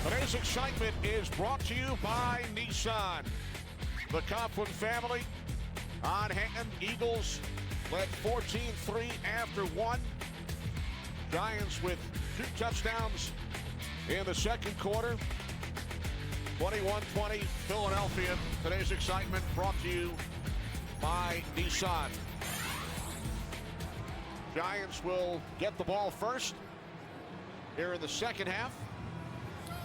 Today's excitement is brought to you by Nissan. The Coughlin family on hand. Eagles led 14-3 after one. Giants with 2 touchdowns in the second quarter. 21-20 Philadelphia. Today's excitement brought to you by Nissan. Giants will get the ball first here in the second half.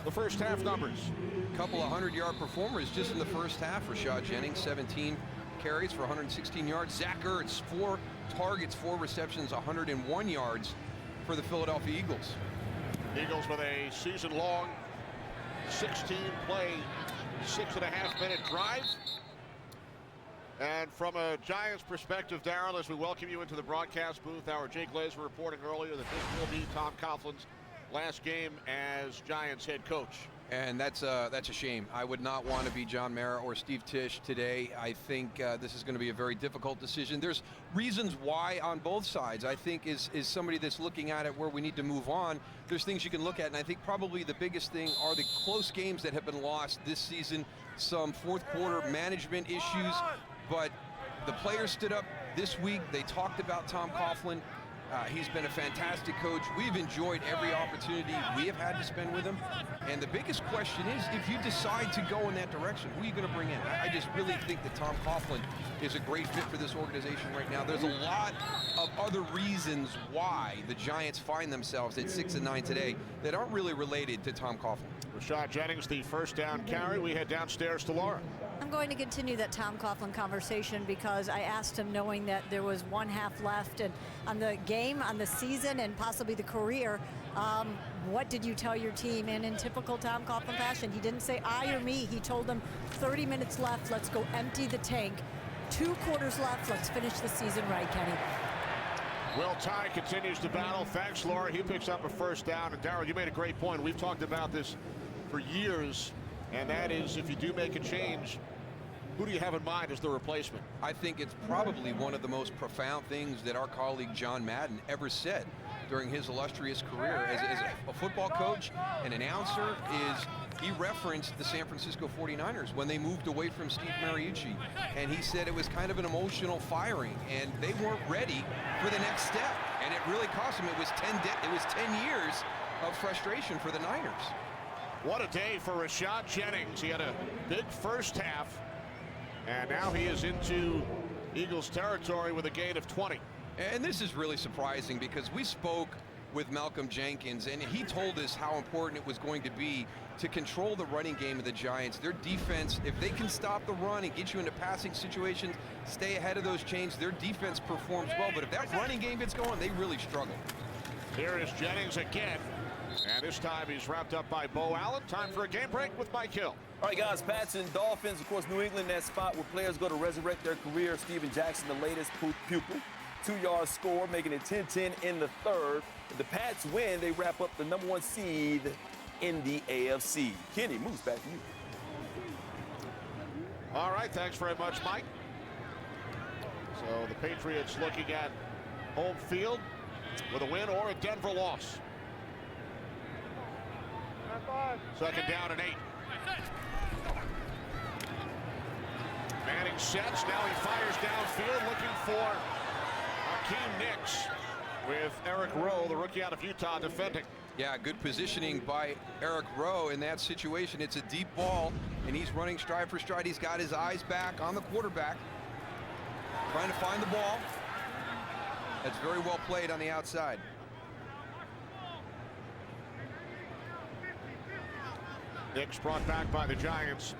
The first half numbers. A couple of 100-yard performers just in the first half. Rashad Jennings, 17 carries for 116 yards. Zach Ertz, 4 targets, 4 receptions, 101 yards for the Philadelphia Eagles. Eagles with a season-long 16-play, 6.5-minute drive. And from a Giants perspective, Darryl, as we welcome you into the broadcast booth, our Jake Glazer reporting earlier that this will be Tom Coughlin's last game as Giants head coach. And that's a shame. I would not want to be John Mara or Steve Tisch today. I think this is going to be a very difficult decision. There's reasons why on both sides. I think is somebody that's looking at it where we need to move on. There's things you can look at, and I think probably the biggest thing are the close games that have been lost this season, some fourth quarter management issues, but the players stood up this week. They talked about Tom Coughlin. He's been a fantastic coach. We've enjoyed every opportunity we have had to spend with him. And the biggest question is, if you decide to go in that direction, who are you going to bring in? I just really think that Tom Coughlin is a great fit for this organization right now. There's a lot of other reasons why the Giants find themselves at 6-9 today that aren't really related to Tom Coughlin. Rashad Jennings, the first down carry. We head downstairs to Laura. I'm going to continue that Tom Coughlin conversation because I asked him, knowing that there was one half left and on the game, on the season, and possibly the career, what did you tell your team? And in typical Tom Coughlin fashion, he didn't say I or me. He told them 30 minutes left. Let's go empty the tank. 2 quarters left. Let's finish the season right, Kenny. Will Tye continues to battle. Thanks, Laura. He picks up a first down. And Darryl, you made a great point. We've talked about this for years, and that is if you do make a change, who do you have in mind as the replacement? I think it's probably one of the most profound things that our colleague John Madden ever said during his illustrious career as a football coach and announcer. He referenced the San Francisco 49ers when they moved away from Steve Mariucci, and he said it was kind of an emotional firing, and they weren't ready for the next step, and it really cost them. It was 10 years of frustration for the Niners. What a day for Rashad Jennings. He had a big first half, and now he is into Eagles territory with a gain of 20. And this is really surprising because we spoke with Malcolm Jenkins, and he told us how important it was going to be to control the running game of the Giants. Their defense, if they can stop the run and get you into passing situations, stay ahead of those chains, their defense performs well. But if that running game gets going, they really struggle. Here is Jennings again. And this time he's wrapped up by Bo Allen. Time for a game break with Mike Hill. All right, guys, Pats and Dolphins. Of course, New England, that spot where players go to resurrect their career. Steven Jackson, the latest pupil. 2-yard score, making it 10-10 in the third. If the Pats win, they wrap up the number 1 seed in the AFC. Kenny, moves back to you. All right, thanks very much, Mike. So the Patriots looking at home field with a win or a Denver loss. Second down and 8. Manning sets. Now he fires downfield looking for Hakeem Nicks with Eric Rowe, the rookie out of Utah, defending. Yeah, good positioning by Eric Rowe in that situation. It's a deep ball, and he's running stride for stride. He's got his eyes back on the quarterback, trying to find the ball. That's very well played on the outside. Nicks brought back by the Giants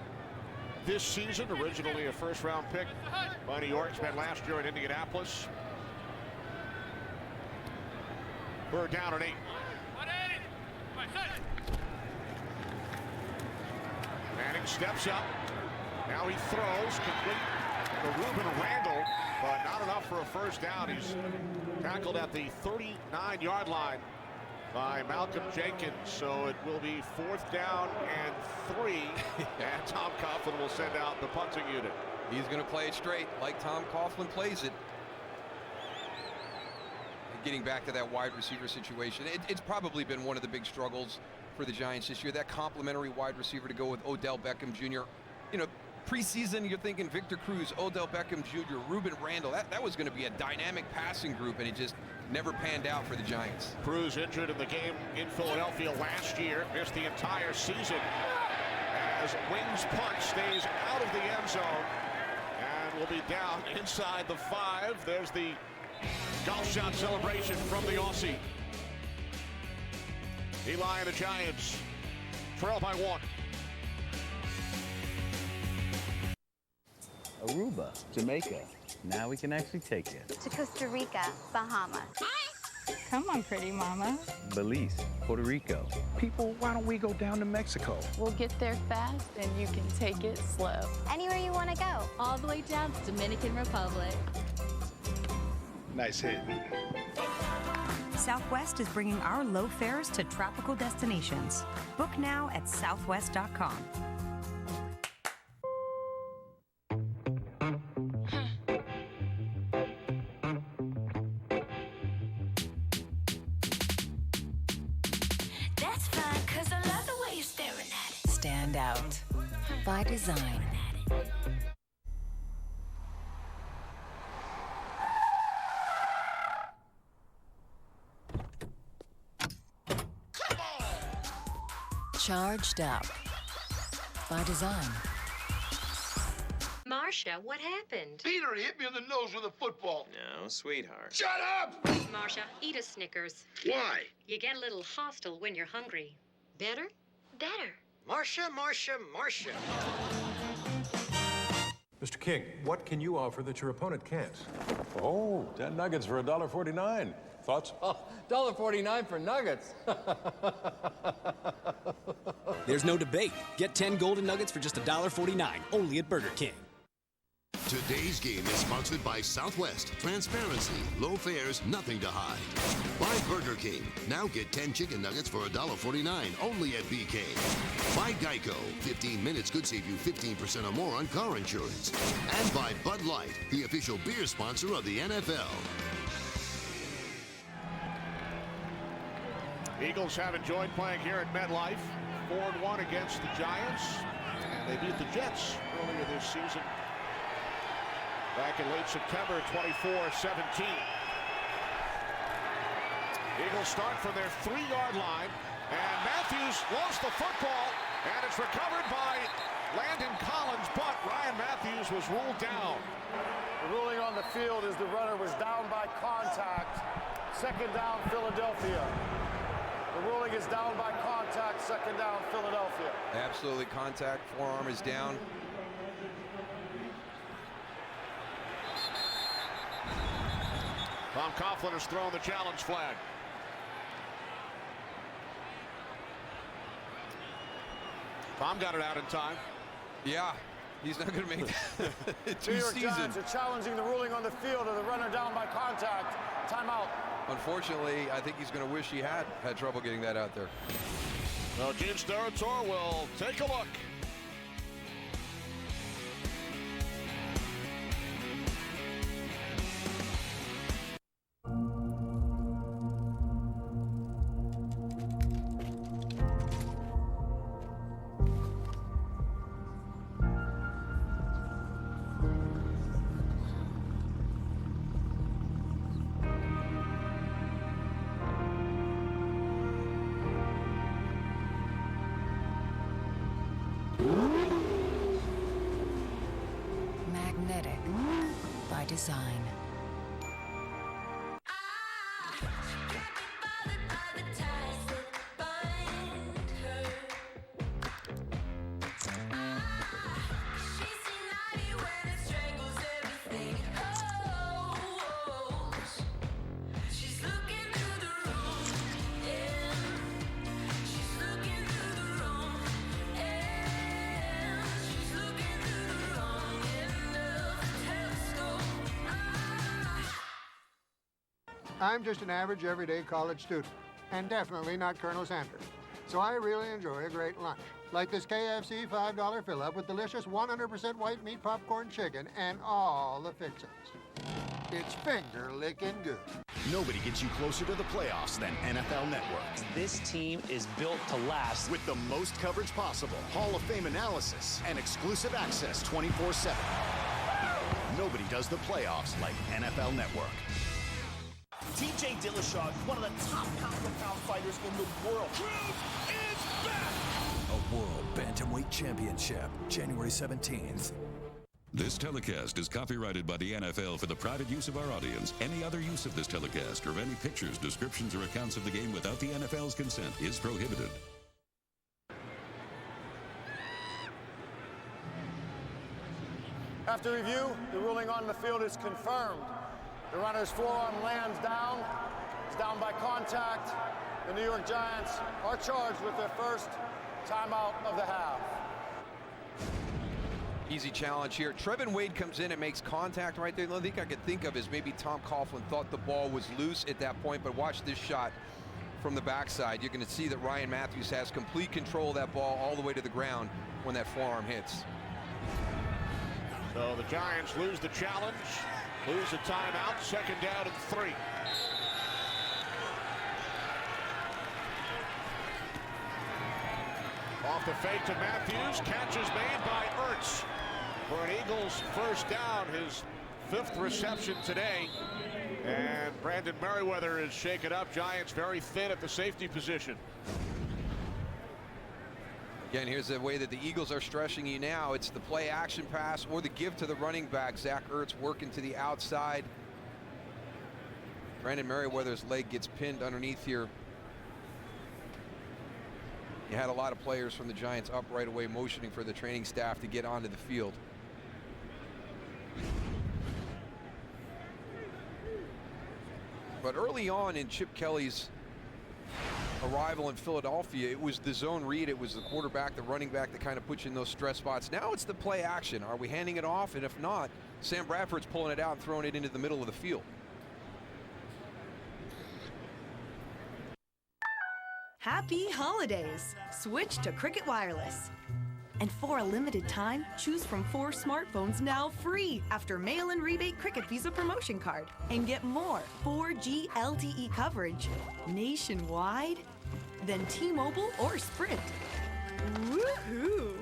this season, originally a first-round pick by New York, spent last year in Indianapolis. We're down at 8. Manning steps up. Now he throws, complete to Rueben Randle, but not enough for a first down. He's tackled at the 39-yard line by Malcolm Jenkins, so it will be 4th down and 3, and Tom Coughlin will send out the punting unit. He's going to play it straight like Tom Coughlin plays it. Getting back to that wide receiver situation, it's probably been one of the big struggles for the Giants this year. That complimentary wide receiver to go with Odell Beckham Jr. You know, preseason, you're thinking Victor Cruz, Odell Beckham Jr., Rueben Randle. That was going to be a dynamic passing group, and it just never panned out for the Giants. Cruz injured in the game in Philadelphia last year, missed the entire season as Wings punt stays out of the end zone and will be down inside the 5. There's the golf shot celebration from the Aussie. Eli and the Giants trail by 1. Aruba, Jamaica. Now we can actually take it. To Costa Rica, Bahamas. Come on, pretty mama. Belize, Puerto Rico. People, why don't we go down to Mexico? We'll get there fast and you can take it slow. Anywhere you want to go. All the way down to Dominican Republic. Nice hit. Southwest is bringing our low fares to tropical destinations. Book now at southwest.com. That's fine, because I love the way you're staring at it. Stand out by design. Charged up by design. Marcia, what happened? Peter hit me in the nose with a football. No, sweetheart. Shut up! Marcia, eat a Snickers. Why? You get a little hostile when you're hungry. Better? Better. Marcia, Marcia, Marcia. Mr. King, what can you offer that your opponent can't? Oh, 10 nuggets for $1.49. Thoughts? Oh, $1.49 for nuggets. There's no debate. Get 10 golden nuggets for just $1.49, only at Burger King. Today's game is sponsored by Southwest. Transparency, low fares, nothing to hide. By Burger King. Now get 10 chicken nuggets for $1.49, only at BK. By Geico. 15 minutes could save you 15% or more on car insurance. And by Bud Light, the official beer sponsor of the NFL. Eagles have enjoyed playing here at MetLife. 4-1 against the Giants. And they beat the Jets earlier this season. Back in late September, 24-17. Eagles start from their 3-yard line. And Matthews lost the football. And it's recovered by Landon Collins. But Ryan Matthews was ruled down. The ruling on the field is the runner was down by contact. Second down, Philadelphia. The ruling is down by contact, second down, Philadelphia. Absolutely contact, forearm is down. Tom Coughlin has thrown the challenge flag. Tom got it out in time. Yeah, he's not going to make that. New York Giants are challenging the ruling on the field of the runner down by contact. Timeout. Unfortunately, I think he's going to wish he had trouble getting that out there. Well, Gene Steratore will take a look. Magnetic by design. I'm just an average, everyday college student, and definitely not Colonel Sanders. So I really enjoy a great lunch, like this KFC $5 fill-up with delicious 100% white meat popcorn chicken and all the fixings. It's finger-licking good. Nobody gets you closer to the playoffs than NFL Network. This team is built to last. With the most coverage possible, Hall of Fame analysis, and exclusive access 24/7. Nobody does the playoffs like NFL Network. TJ Dillashaw is one of the top pound-for-pound fighters in the world. Truth is back! A World Bantamweight Championship, January 17th. This telecast is copyrighted by the NFL for the private use of our audience. Any other use of this telecast or of any pictures, descriptions, or accounts of the game without the NFL's consent is prohibited. After review, the ruling on the field is confirmed. The runner's forearm lands down. It's down by contact. The New York Giants are charged with their first timeout of the half. Easy challenge here. Trevin Wade comes in and makes contact right there. The only thing I could think of is maybe Tom Coughlin thought the ball was loose at that point, but watch this shot from the backside. You're going to see that Ryan Matthews has complete control of that ball all the way to the ground when that forearm hits. So the Giants lose the challenge, lose the timeout, 2nd down and 3. Off the fake to Matthews, catch is made by Ertz for an Eagles first down, his 5th reception today. And Brandon Merriweather is shaken up. Giants very thin at the safety position. Again, here's the way that the Eagles are stressing you now. It's the play action pass or the give to the running back. Zach Ertz working to the outside. Brandon Merriweather's leg gets pinned underneath here. You had a lot of players from the Giants up right away motioning for the training staff to get onto the field. But early on in Chip Kelly's arrival in Philadelphia, it was the zone read, it was the quarterback, the running back that kind of puts you in those stress spots. Now it's the play action. Are we handing it off? And if not, Sam Bradford's pulling it out and throwing it into the middle of the field. Happy holidays! Switch to Cricket Wireless. And for a limited time, choose from 4 smartphones now free after mail-in rebate Cricket Visa promotion card. And get more 4G LTE coverage nationwide than T-Mobile or Sprint. Woohoo!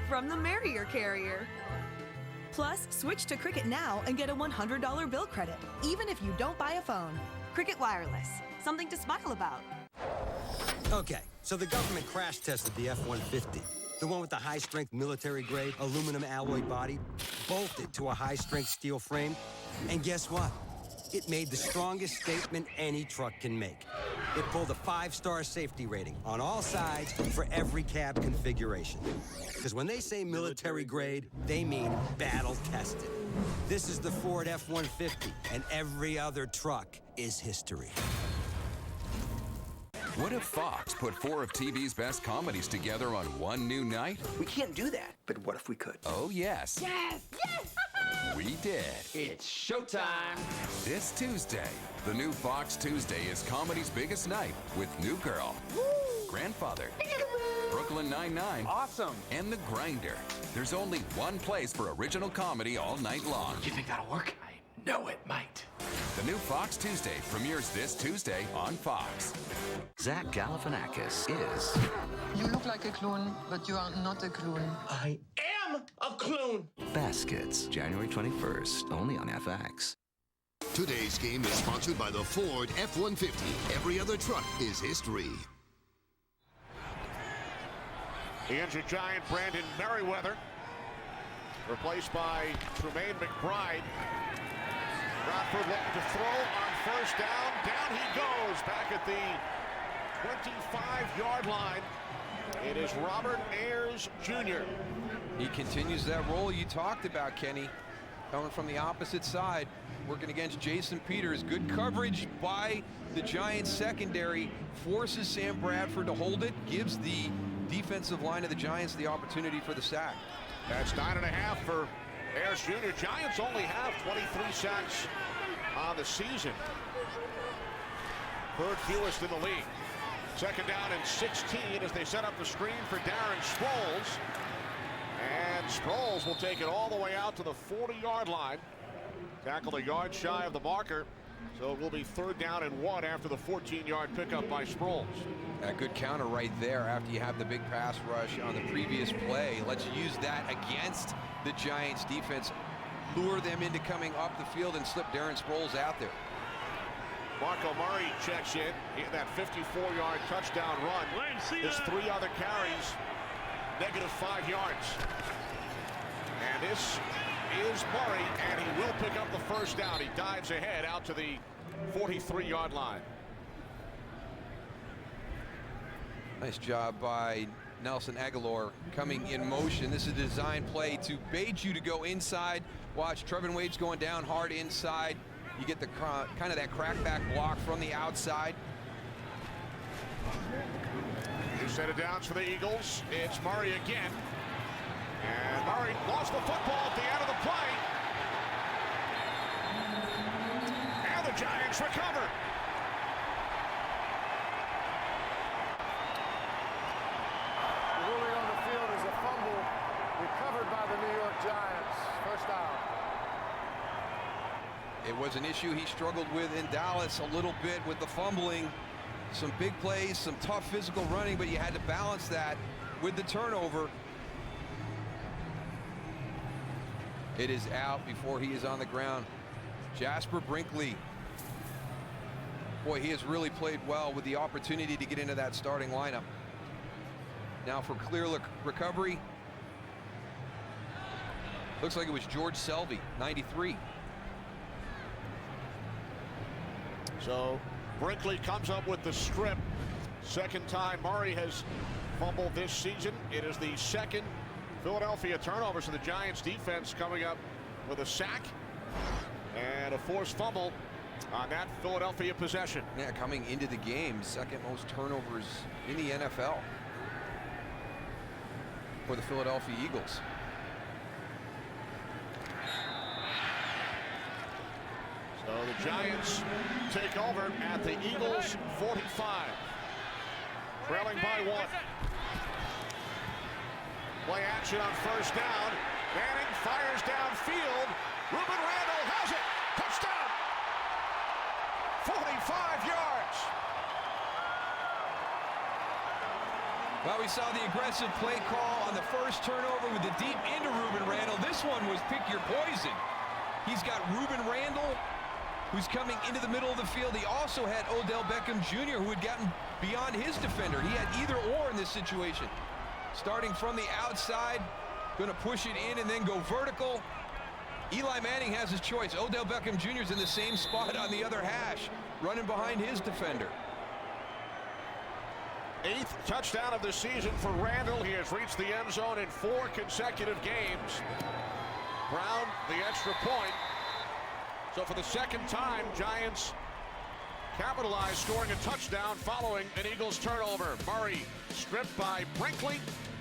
From the Merrier carrier. Plus, switch to Cricket now and get a $100 bill credit, even if you don't buy a phone. Cricket Wireless. Something to smile about. Okay, so the government crash tested the F-150. The one with the high-strength military-grade aluminum alloy body, bolted to a high-strength steel frame. And guess what? It made the strongest statement any truck can make. It pulled a 5-star safety rating on all sides for every cab configuration. Because when they say military-grade, they mean battle-tested. This is the Ford F-150, and every other truck is history. What if Fox put 4 of TV's best comedies together on one new night? We can't do that, but what if we could? Oh, yes. Yes! Yes! We did. It's showtime! This Tuesday, the new Fox Tuesday is comedy's biggest night with New Girl, Woo! Grandfather, Brooklyn Nine-Nine, Awesome! and The Grinder. There's only one place for original comedy all night long. You think that'll work? I know it might. The new Fox Tuesday premieres this Tuesday on Fox. Zach Galifianakis is... You look like a clone, but you are not a clone. I am a clone! Baskets, January 21st, only on FX. Today's game is sponsored by the Ford F-150. Every other truck is history. The injured Giant Brandon Merriweather, replaced by Trumaine McBride. Bradford looking to throw on first down. Down he goes back at the 25-yard line. It is Robert Ayers Jr. He continues that role you talked about, Kenny. Coming from the opposite side, working against Jason Peters. Good coverage by the Giants secondary. Forces Sam Bradford to hold it. Gives the defensive line of the Giants the opportunity for the sack. That's 9.5 for Ayers Jr. Giants only have 23 sacks on the season. Third fewest in the league. 2nd down and 16 as they set up the screen for Darren Sproles. And Sproles will take it all the way out to the 40-yard line. Tackled a yard shy of the marker. So it will be 3rd down and 1 after the 14-yard pickup by Sproles. A good counter right there after you have the big pass rush on the previous play. Let's use that against the Giants defense. Lure them into coming up the field and slip Darren Sproles out there. DeMarco Murray checks in that 54-yard touchdown run. His 3 other carries, -5 yards. And this is Murray, and he will pick up the 1st down. He dives ahead out to the 43-yard line. Nice job by Nelson Aguilar coming in motion. This is a design play to bait you to go inside. Watch, Trevin Wade's going down hard inside. You get the kind of that crackback block from the outside. New set of downs for the Eagles. It's Murray again. And Murray lost the football at the end of the play. And the Giants recover. The ruling on the field is a fumble recovered by the New York Giants. 1st down. It was an issue he struggled with in Dallas a little bit with the fumbling. Some big plays, some tough physical running, but you had to balance that with the turnover. It is out before he is on the ground. Jasper Brinkley. Boy, he has really played well with the opportunity to get into that starting lineup. Now for clear recovery. Looks like it was George Selvey, 93. So Brinkley comes up with the strip. 2nd time Murray has fumbled this season. It is the 2nd Philadelphia turnover, so the Giants defense coming up with a sack and a forced fumble on that Philadelphia possession. Yeah, coming into the game, 2nd most turnovers in the NFL for the Philadelphia Eagles. So the Giants take over at the Eagles 45. Trailing by 1. Play action on 1st down. Manning fires downfield. Rueben Randle has it. Touchdown. 45 yards. Well, we saw the aggressive play call on the 1st turnover with the deep into Rueben Randle. This one was pick your poison. He's got Rueben Randle, who's coming into the middle of the field. He also had Odell Beckham Jr., who had gotten beyond his defender. He had either or in this situation. Starting from the outside, going to push it in and then go vertical. Eli Manning has his choice. Odell Beckham Jr. is in the same spot on the other hash, running behind his defender. 8th touchdown of the season for Randle. He has reached the end zone in 4 consecutive games. Brown, the extra point. So for the 2nd time, Giants capitalize, scoring a touchdown following an Eagles turnover. Murray stripped by Brinkley.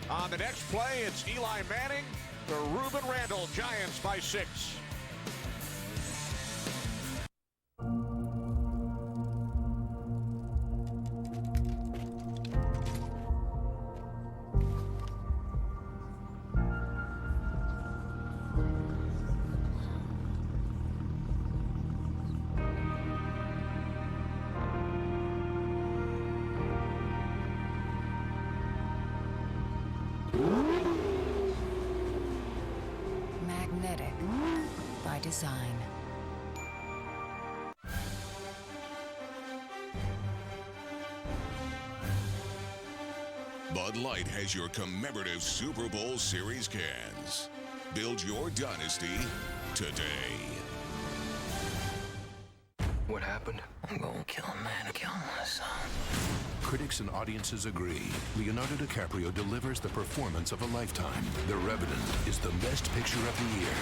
On the next play, it's Eli Manning to Rueben Randle. Giants by 6. Magnetic by design. Bud Light has your commemorative Super Bowl Series cans. Build your dynasty today. What happened? I'm gonna kill a man and kill my son. Critics and audiences agree. Leonardo DiCaprio delivers the performance of a lifetime. The Revenant is the best picture of the year.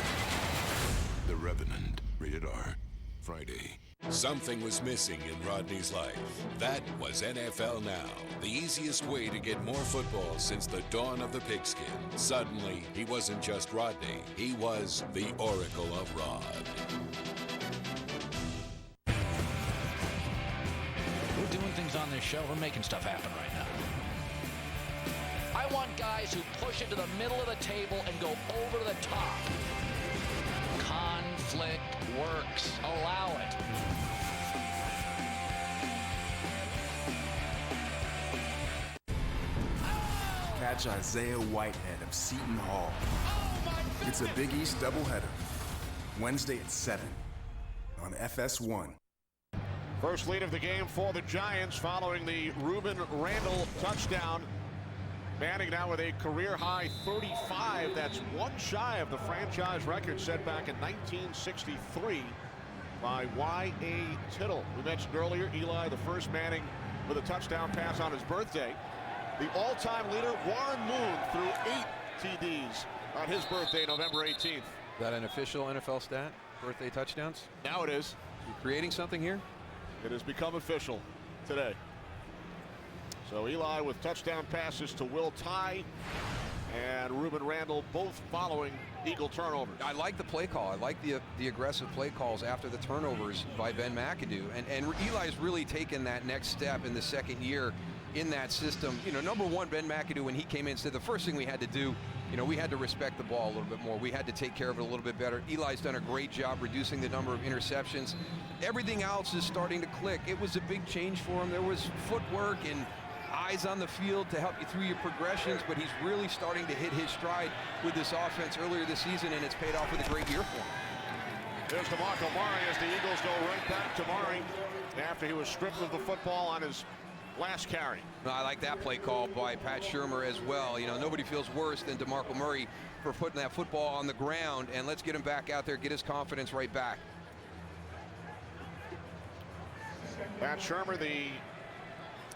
The Revenant. Rated R. Friday. Something was missing in Rodney's life. That was NFL Now, the easiest way to get more football since the dawn of the pigskin. Suddenly, he wasn't just Rodney, he was the Oracle of Rod. We're doing things on this show. We're making stuff happen right now. I want guys who push it to the middle of the table and go over the top. Conflict works. Allow it. catch Isaiah Whitehead of Seton Hall. It's a Big East doubleheader. Wednesday at 7 on FS1. First lead of the game for the Giants following the Rueben Randle touchdown. Manning now with a career-high 35. That's one shy of the franchise record set back in 1963 by Y.A. Tittle. We mentioned earlier, Eli, the first Manning with a touchdown pass on his birthday. The all-time leader, Warren Moon, threw 8 TDs on his birthday, November 18th. Is that an official NFL stat? Birthday touchdowns? Now it is. You creating something here? It has become official today. So Eli with touchdown passes to Will Tye and Rueben Randle, both following Eagle turnovers. I like the play call. I like the aggressive play calls after the turnovers by Ben McAdoo. And Eli's really taken that next step in the second year in that system. You know, number one, Ben McAdoo, when he came in, said the first thing we had to do, you know, we had to respect the ball a little bit more. We had to take care of it a little bit better. Eli's done a great job reducing the number of interceptions. Everything else is starting to click. It was a big change for him. There was footwork and eyes on the field to help you through your progressions, but he's really starting to hit his stride with this offense earlier this season, and it's paid off with a great year for him. There's DeMarco Murray as the Eagles go right back to Murray after he was stripped of the football on his last carry. I like that play call by Pat Shurmur as well. You know, nobody feels worse than DeMarco Murray for putting that football on the ground, and let's get him back out there, get his confidence right back. Pat Shurmur, the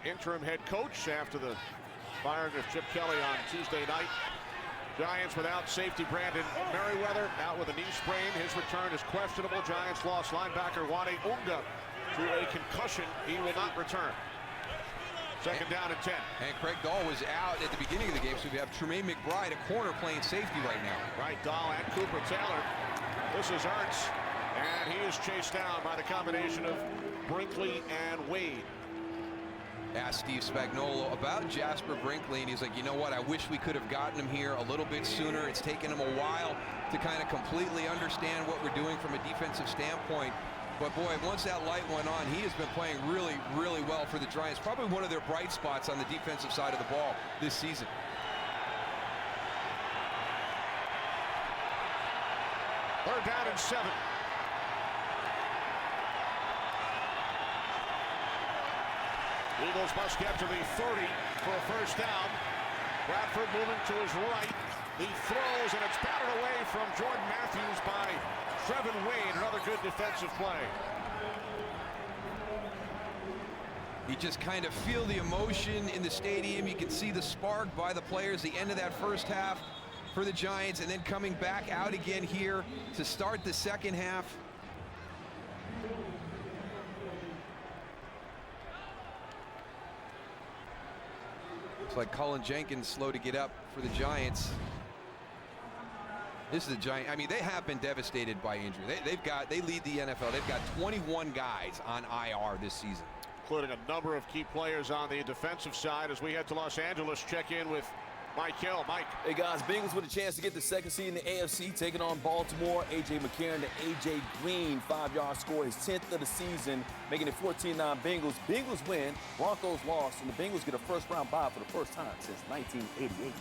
interim head coach after the firing of Chip Kelly on Tuesday night. Giants without safety Brandon Merriweather out with a knee sprain. His return is questionable. Giants lost linebacker Wane Unga to a concussion. He will not return. Second down and 10. And Craig Dahl was out at the beginning of the game, so we have Tremaine McBride, a corner, playing safety right now. Right, Dahl and Cooper Taylor. This is Ertz, and he is chased down by the combination of Brinkley and Wade. Asked Steve Spagnuolo about Jasper Brinkley, and he's like, you know what, I wish we could have gotten him here a little bit sooner. It's taken him a while to kind of completely understand what we're doing from a defensive standpoint. But boy, once that light went on, he has been playing really, really well for the Giants. Probably one of their bright spots on the defensive side of the ball this season. Third down and 7. Eagles must get to the 30 for a first down. Bradford moving to his right. He throws, and it's batted away from Jordan Matthews by Trevin Wade. Another good defensive play. You just kind of feel the emotion in the stadium. You can see the spark by the players, the end of that first half for the Giants, and then coming back out again here to start the second half. Looks like Cullen Jenkins slow to get up for the Giants. This is the Giants. I mean, they have been devastated by injury. They lead the NFL. They've got 21 guys on IR this season, including a number of key players on the defensive side. As we head to Los Angeles, check in with Mike Hill. Mike. Hey guys, Bengals with a chance to get the second seed in the AFC, taking on Baltimore. A.J. McCarron to A.J. Green, 5-yard score, his 10th of the season, making it 14-9 Bengals. Bengals win, Broncos lost, and the Bengals get a first-round bye for the first time since 1988.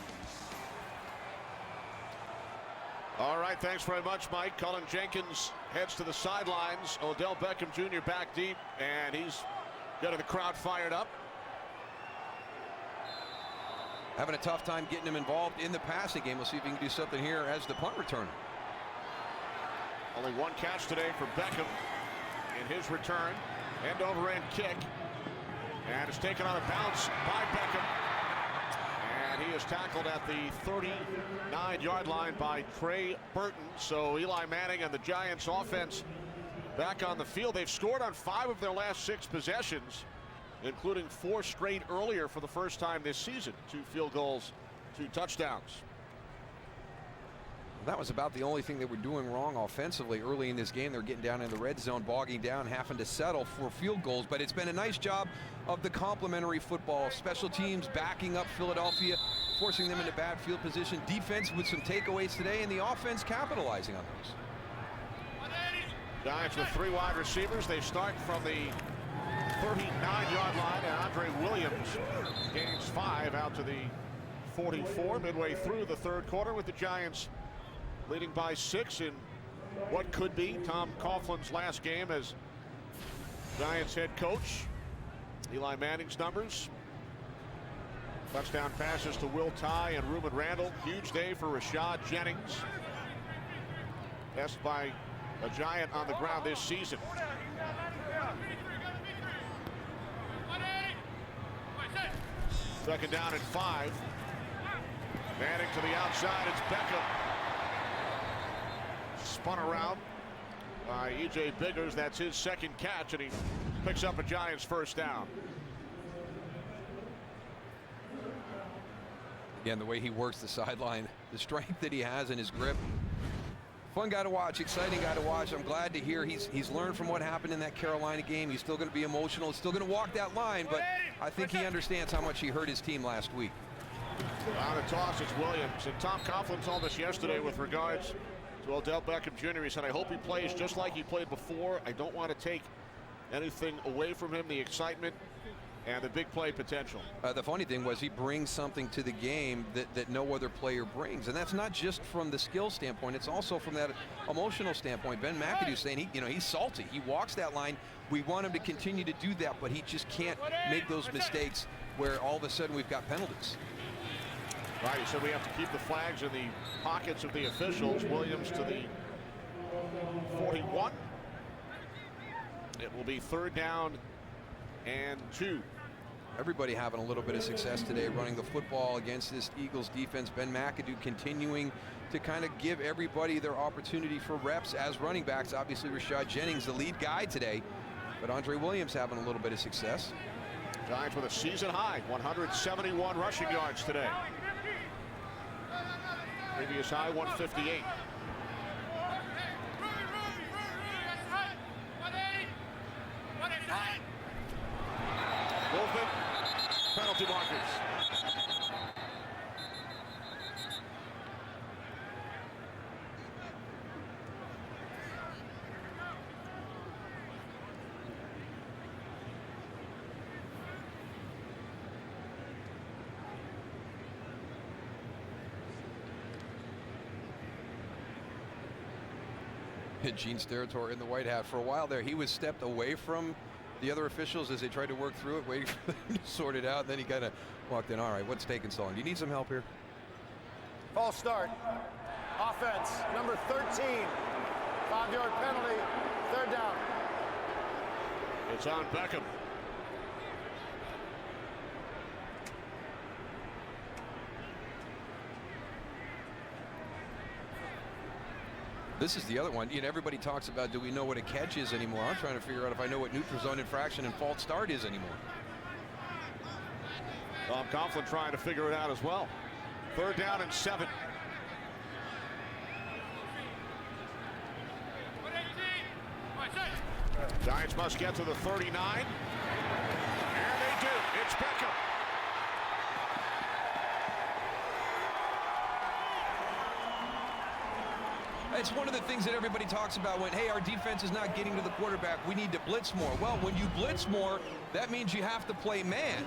All right, thanks very much, Mike. Cullen Jenkins heads to the sidelines. Odell Beckham Jr. back deep, and he's getting the crowd fired up. Having a tough time getting him involved in the passing game. We'll see if he can do something here as the punt returner. Only one catch today for Beckham in his return. End over end kick. And it's taken on a bounce by Beckham. And he is tackled at the 39-yard line by Trey Burton. So Eli Manning and the Giants offense back on the field. They've scored on 5 of their last 6 possessions, including 4 straight earlier for the first time this season. 2 field goals, 2 touchdowns. That was about the only thing they were doing wrong offensively early in this game. They're getting down in the red zone, bogging down, having to settle for field goals. But it's been a nice job of the complementary football. Special teams backing up Philadelphia, forcing them into bad field position. Defense with some takeaways today, and the offense capitalizing on those. Giants with 3 wide receivers. They start from the 39-yard line, and Andre Williams gains 5 out to the 41-44 midway through the third quarter, with the Giants leading by 6 in what could be Tom Coughlin's last game as Giants head coach. Eli Manning's numbers: touchdown passes to Will Tye and Rueben Randle. Huge day for Rashad Jennings, best by a Giant on the ground this season. Second down and 5. Manning to the outside. It's Beckham. Spun around by E.J. Biggers. That's his second catch, and he picks up a Giants first down. Again, the way he works the sideline, the strength that he has in his grip. Fun guy to watch, exciting guy to watch. I'm glad to hear he's learned from what happened in that Carolina game. He's still going to be emotional. He's still going to walk that line, but I think he understands how much he hurt his team last week. On the toss, it's Williams. And Tom Coughlin told us yesterday with regards to Odell Beckham Jr. He said, I hope he plays just like he played before. I don't want to take anything away from him, the excitement and the big play potential. The funny thing was he brings something to the game that no other player brings, and that's not just from the skill standpoint, it's also from that emotional standpoint. Ben McAdoo saying he's salty. He walks that line. We want him to continue to do that, but he just can't make those mistakes where all of a sudden we've got penalties. Right, he said we have to keep the flags in the pockets of the officials. Williams to the 41. It will be third down and 2. Everybody having a little bit of success today running the football against this Eagles defense. Ben McAdoo continuing to kind of give everybody their opportunity for reps as running backs. Obviously Rashad Jennings the lead guy today, but Andre Williams having a little bit of success. Giants with a season high 171 rushing yards today. Previous high 158. Movement, penalty markers. Gene Steratore in the white hat. For a while there, he was stepped away from the other officials as they tried to work through it, waiting for them to sort it out. Then he kind of walked in. All right, what's taking so long? Do you need some help here? False start. Offense, number 13. 5-yard penalty. Third down. It's on Beckham. This is the other one. Everybody talks about, do we know what a catch is anymore? I'm trying to figure out if I know what neutral zone infraction and false start is anymore. Tom Coughlin trying to figure it out as well. Third down and 7. Giants must get to the 39. And they do. It's Beckham. It's one of the things that everybody talks about when, hey, our defense is not getting to the quarterback. We need to blitz more. Well, when you blitz more, that means you have to play man.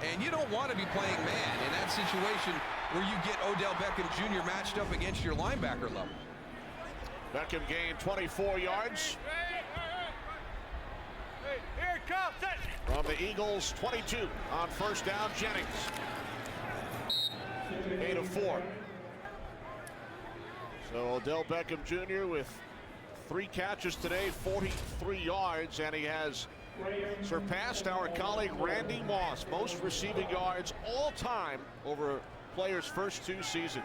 And you don't want to be playing man in that situation where you get Odell Beckham Jr. matched up against your linebacker level. Beckham gained 24 yards. Here it comes. From the Eagles, 22 on first down. Jennings. 8 of 4. So Odell Beckham Jr. with 3 catches today, 43 yards, and he has surpassed our colleague Randy Moss, most receiving yards all time over a player's first 2 seasons.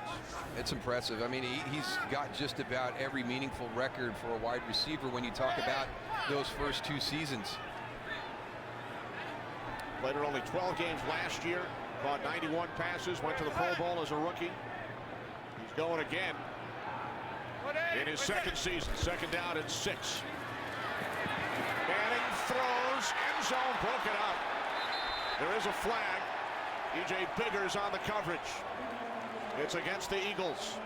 It's impressive. I mean, he's got just about every meaningful record for a wide receiver when you talk about those first 2 seasons. Played in only 12 games last year, caught 91 passes, went to the Pro Bowl as a rookie. He's going again in his second season. Second down and 6. Manning throws, end zone, broken up. There is a flag. E.J. Biggers on the coverage. It's against the Eagles.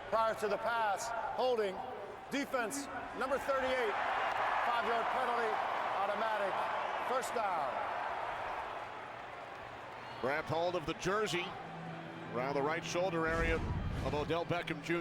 Prior to the pass, holding, defense, number 38. 5-yard penalty, automatic. First down. Grabbed hold of the jersey around the right shoulder area of Odell Beckham Jr.